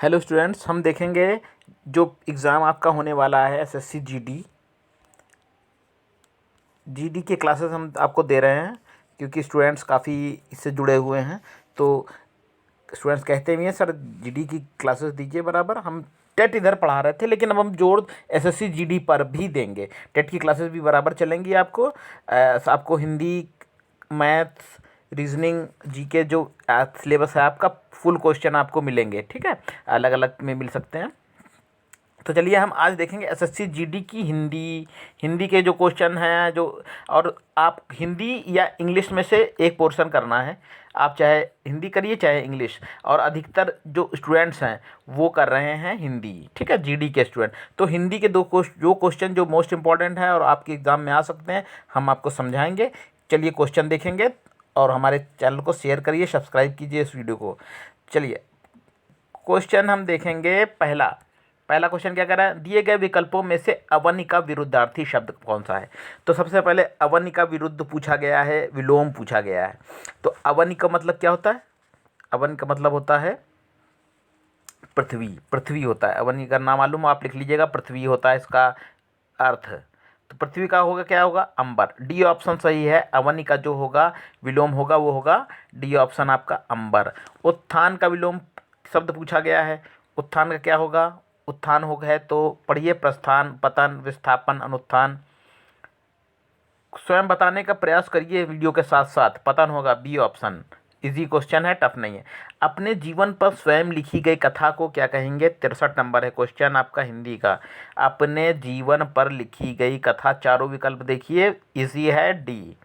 Hello students, हम देखेंगे जो एग्ज़ाम आपका होने वाला है एसएससी जीडी के क्लासेस हम आपको दे रहे हैं क्योंकि स्टूडेंट्स काफ़ी इससे जुड़े हुए हैं। तो स्टूडेंट्स कहते भी हैं सर जीडी की क्लासेस दीजिए बराबर। हम टेट इधर पढ़ा रहे थे लेकिन अब हम जोर एसएससी जीडी पर भी देंगे। टेट की क्लासेस भी बराबर चलेंगी। आपको हिंदी, मैथ्स, रीजनिंग, जीके जो सिलेबस है आपका फुल क्वेश्चन आपको मिलेंगे। ठीक है, अलग अलग में मिल सकते हैं। तो चलिए हम आज देखेंगे एसएससी जीडी की हिंदी के जो क्वेश्चन हैं जो। और आप हिंदी या इंग्लिश में से एक पोर्शन करना है। आप चाहे हिंदी करिए चाहे इंग्लिश, और अधिकतर जो स्टूडेंट्स हैं वो कर रहे हैं हिंदी। ठीक है, जीडी के स्टूडेंट। तो हिंदी के जो क्वेश्चन जो मोस्ट इंपॉर्टेंट हैं और आपके एग्ज़ाम में आ सकते हैं, हम आपको समझाएंगे। चलिए क्वेश्चन देखेंगे, और हमारे चैनल को शेयर करिए, सब्सक्राइब कीजिए इस वीडियो को। चलिए क्वेश्चन हम देखेंगे। पहला क्वेश्चन क्या कह रहा है, दिए गए विकल्पों में से अवनि का विरुद्धार्थी शब्द कौन सा है। तो सबसे पहले अवनि का विरुद्ध पूछा गया है, विलोम पूछा गया है। तो अवनि का मतलब क्या होता है? अवनि का मतलब होता है पृथ्वी। पृथ्वी होता है अवनि का। नाम मालूम आप लिख लीजिएगा, पृथ्वी होता है इसका अर्थ। तो पृथ्वी का होगा, क्या होगा? अंबर। डी ऑप्शन सही है। अवनि का जो होगा विलोम होगा वो होगा डी ऑप्शन आपका अंबर। उत्थान का विलोम शब्द पूछा गया है। उत्थान का क्या होगा? उत्थान हो गया तो पढ़िए, प्रस्थान, पतन, विस्थापन, अनुत्थान। स्वयं बताने का प्रयास करिए वीडियो के साथ साथ। पतन होगा बी ऑप्शन। इजी क्वेश्चन है, टफ नहीं है। अपने जीवन पर स्वयं लिखी गई कथा को क्या कहेंगे? 63 नंबर है क्वेश्चन आपका हिंदी का। अपने जीवन पर लिखी गई कथा, चारों विकल्प देखिए, इजी है, डी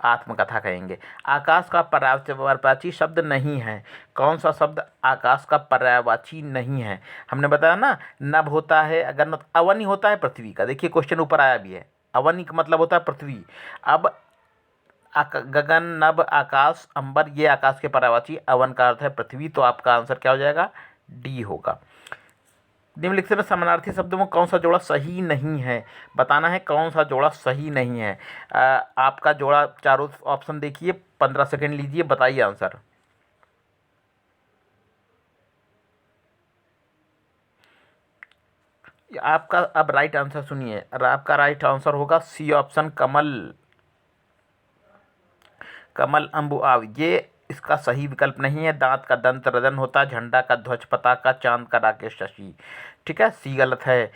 आत्मकथा कहेंगे। आकाश का पर्यायवाची शब्द नहीं है। कौन सा शब्द आकाश का पर्यायवाची नहीं है? हमने बताया ना, नभ होता है, अगर न अवनि होता है पृथ्वी का। देखिए क्वेश्चन ऊपर आया भी है। अवनि का मतलब होता है पृथ्वी। अब गगन, नभ, आकाश, अंबर, ये आकाश के पर्यायवाची, अवन का अर्थ है पृथ्वी। तो आपका आंसर क्या हो जाएगा? डी होगा। निम्नलिखित में समानार्थी शब्दों में कौन सा जोड़ा सही नहीं है? बताना है कौन सा जोड़ा सही नहीं है। आपका जोड़ा चारों ऑप्शन देखिए, 15 सेकंड लीजिए, बताइए आंसर। आपका अब राइट आंसर सुनिए, आपका राइट आंसर होगा सी ऑप्शन, कमल। कमल, अम्बु, आव, ये इसका सही विकल्प नहीं है। दांत का दंत रदन होता है, झंडा का ध्वज, पताका, चांद का राकेश, शशि। ठीक है, सी गलत है।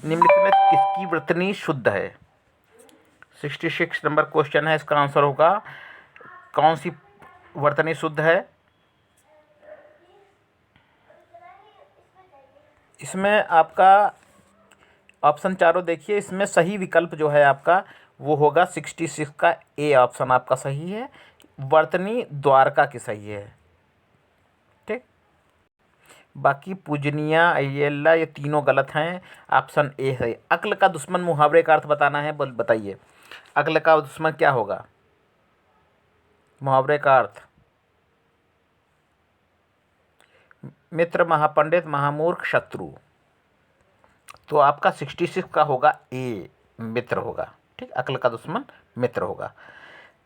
निम्नलिखित में किसकी वर्तनी शुद्ध है? 66 नंबर क्वेश्चन है, इसका आंसर होगा कौन सी वर्तनी शुद्ध है? इसमें आपका ऑप्शन चारों देखिए, इसमें सही विकल्प जो है आपका वो होगा 66 का ए ऑप्शन आपका सही है। वर्तनी द्वारका की सही है। ठीक, बाकी पूजनिया, अय्यला, ये तीनों गलत हैं। ऑप्शन ए है। अक्ल का दुश्मन मुहावरे का अर्थ बताना है, बताइए। अक्ल का दुश्मन क्या होगा? मुहावरे का अर्थ मित्र, महापंडित, महामूर्ख, शत्रु। तो आपका 66 का होगा ए, मित्र होगा। ठीक, अक्ल का दुश्मन मित्र होगा।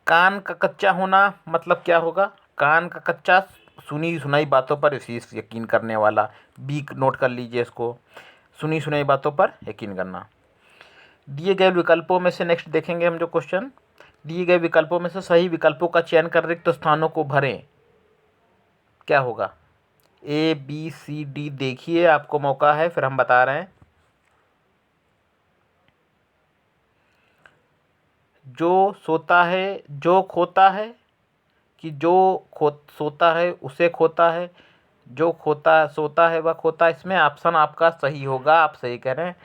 कान का कच्चा होना मतलब क्या होगा? कान का कच्चा, सुनी सुनाई बातों पर विशेष यकीन करने वाला। बी नोट कर लीजिए इसको, सुनी सुनाई बातों पर यकीन करना। दिए गए विकल्पों में से नेक्स्ट देखेंगे हम जो क्वेश्चन। दिए गए विकल्पों में से सही विकल्पों का चयन कर रिक्त स्थानों को भरें। क्या होगा? ए, बी, सी, डी देखिए, आपको मौका है, फिर हम बता रहे हैं। जो सोता है जो खोता है, कि जो सोता है उसे खोता है, जो खोता सोता है वह खोता है। इसमें ऑप्शन आपका सही होगा, आप सही कह रहे हैं।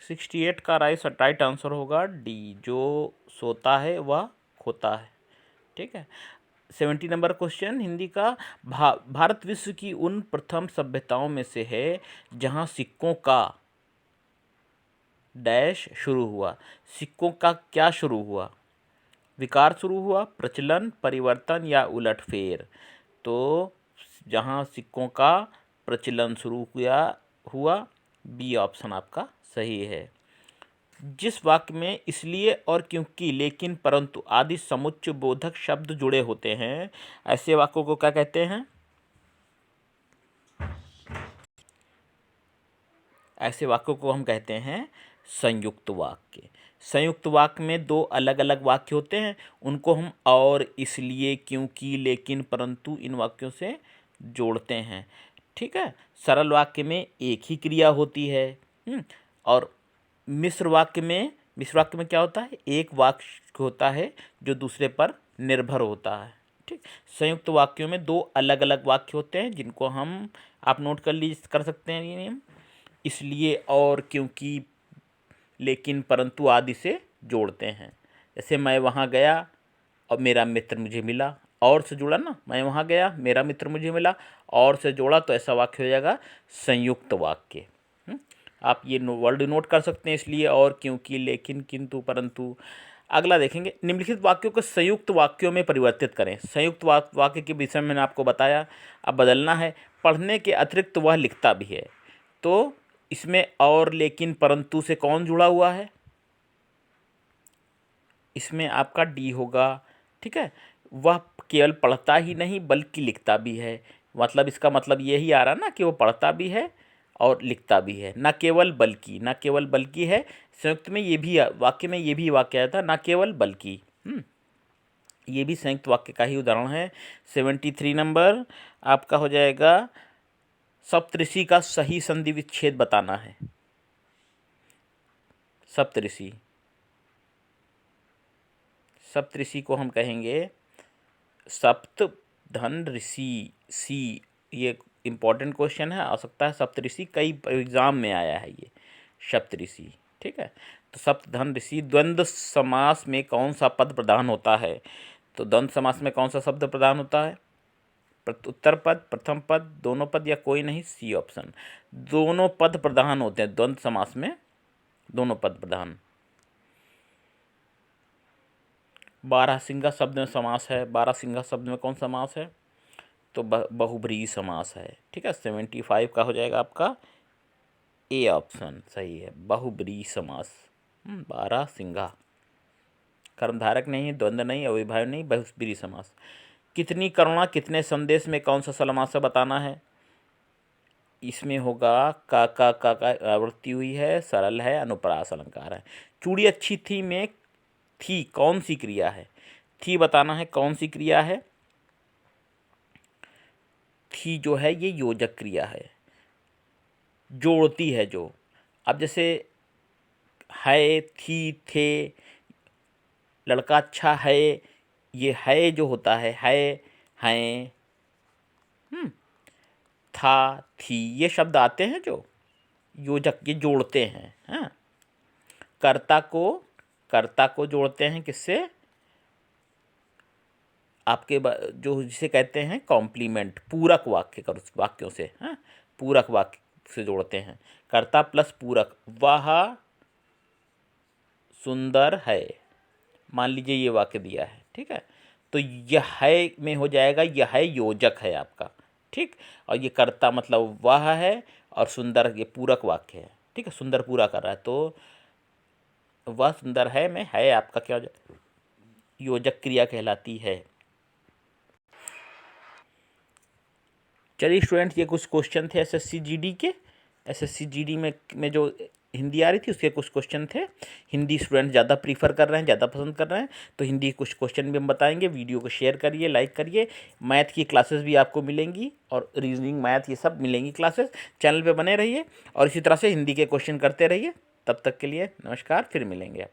68 का राइट आंसर होगा डी, जो सोता है वह खोता है। ठीक है। 70 नंबर क्वेश्चन हिंदी का। भारत विश्व की उन प्रथम सभ्यताओं में से है जहां सिक्कों का डैश शुरू हुआ। सिक्कों का क्या शुरू हुआ? विकार शुरू हुआ, प्रचलन, परिवर्तन या उलटफेर। तो जहाँ सिक्कों का प्रचलन शुरू हुआ, बी ऑप्शन आपका सही है। जिस वाक्य में इसलिए और क्योंकि, लेकिन, परंतु आदि समुच्चय बोधक शब्द जुड़े होते हैं, ऐसे वाक्यों को क्या कहते हैं? ऐसे वाक्यों को हम कहते हैं संयुक्त वाक्य। संयुक्त वाक्य में दो अलग अलग वाक्य होते हैं, उनको हम और, इसलिए, क्योंकि, लेकिन, परंतु इन वाक्यों से जोड़ते हैं। ठीक है। सरल वाक्य में एक ही क्रिया होती है। और मिश्र वाक्य में क्या होता है, एक वाक्य होता है जो दूसरे पर निर्भर होता है। ठीक। संयुक्त वाक्यों में दो अलग अलग वाक्य होते हैं जिनको हम, आप नोट कर सकते हैं ये नियम, इसलिए, और, क्योंकि, लेकिन, परंतु आदि से जोड़ते हैं। जैसे मैं वहाँ गया और मेरा मित्र मुझे मिला, और से जुड़ा ना, मैं वहाँ गया मेरा मित्र मुझे मिला, और से जोड़ा तो ऐसा वाक्य हो जाएगा संयुक्त वाक्य। आप ये वर्ड नोट कर सकते हैं, इसलिए, और, क्योंकि, लेकिन, किंतु, परंतु। अगला देखेंगे, निम्नलिखित वाक्यों को संयुक्त वाक्यों में परिवर्तित करें। संयुक्त वाक्य के विषय में मैंने आपको बताया, अब बदलना है। पढ़ने के अतिरिक्त वह लिखता भी है, तो इसमें और, लेकिन, परंतु से कौन जुड़ा हुआ है, इसमें आपका डी होगा। ठीक है। वह केवल पढ़ता ही नहीं बल्कि लिखता भी है, मतलब इसका मतलब यही आ रहा ना कि वो पढ़ता भी है और लिखता भी है, ना केवल बल्कि है। संयुक्त में ये भी वाक्य में ये भी वाक्य आया था, ना केवल बल्कि। ये भी संयुक्त वाक्य का ही उदाहरण है। 73 नंबर आपका हो जाएगा, सप्तऋषि का सही संधि विच्छेद बताना है। सप्तऋषि को हम कहेंगे सप्त धन ऋषि। सी, ये इम्पॉर्टेंट क्वेश्चन है, आ सकता है सप्तऋषि, कई एग्जाम में आया है ये सप्तऋषि। ठीक है। तो सप्त धन ऋषि। द्वंद्व समास में कौन सा पद प्रधान होता है, तो द्वंद्व समास में कौन सा शब्द प्रधान होता है, उत्तर पद, प्रथम पद, दोनों पद, या कोई नहीं, सी ऑप्शन। दोनों पद प्रधान होते हैं द्वंद्व समास में, दोनों पद प्रधान। बारहसिंगा शब्द में समास है, बारहसिंगा शब्द में कौन समास है, तो बहुब्रीहि समास है। ठीक है। 75 का हो जाएगा आपका ए ऑप्शन सही है, बहुब्रीहि समास। बारहसिंगा, कर्मधारक नहीं, द्वंद्व नहीं, अविभाज्य नहीं, बहुब्रीहि समास। कितनी करुणा कितने संदेश में कौन सा समास बताना है, इसमें होगा का आवृत्ति हुई है, सरल है, अनुप्रास अलंकार है। चूड़ी अच्छी थी में थी कौन सी क्रिया है, थी बताना है कौन सी क्रिया है, थी जो है ये योजक क्रिया है, जोड़ती है जो। अब जैसे है, थी, थे, लड़का अच्छा है, ये है जो होता है, हैं, था, थी, ये शब्द आते हैं जो योजक, ये जोड़ते हैं। हाँ। कर्ता को जोड़ते हैं किससे, आपके जो जिसे कहते हैं कॉम्प्लीमेंट, पूरक वाक्यों से। हाँ। पूरक वाक्य से जोड़ते हैं, कर्ता प्लस पूरक। वह सुंदर है, मान लीजिए ये वाक्य दिया है। ठीक है। तो यह है में हो जाएगा, यह है योजक है आपका। ठीक। और ये कर्ता मतलब वह है, और सुंदर ये पूरक वाक्य है। ठीक है। सुंदर पूरा कर रहा है, तो वह सुंदर है में है आपका क्या हो जाएगा, योजक क्रिया कहलाती है। चलिए स्टूडेंट्स, ये कुछ क्वेश्चन थे एसएससी जीडी के। एसएससी जीडी में जो हिंदी आ रही थी उसके कुछ क्वेश्चन थे। हिंदी स्टूडेंट ज़्यादा प्रीफर कर रहे हैं, ज़्यादा पसंद कर रहे हैं, तो हिंदी कुछ क्वेश्चन भी हम बताएंगे। वीडियो को शेयर करिए, लाइक करिए। मैथ की क्लासेस भी आपको मिलेंगी, और रीजनिंग, मैथ, ये सब मिलेंगी क्लासेस। चैनल पे बने रहिए और इसी तरह से हिंदी के क्वेश्चन करते रहिए। तब तक के लिए नमस्कार, फिर मिलेंगे।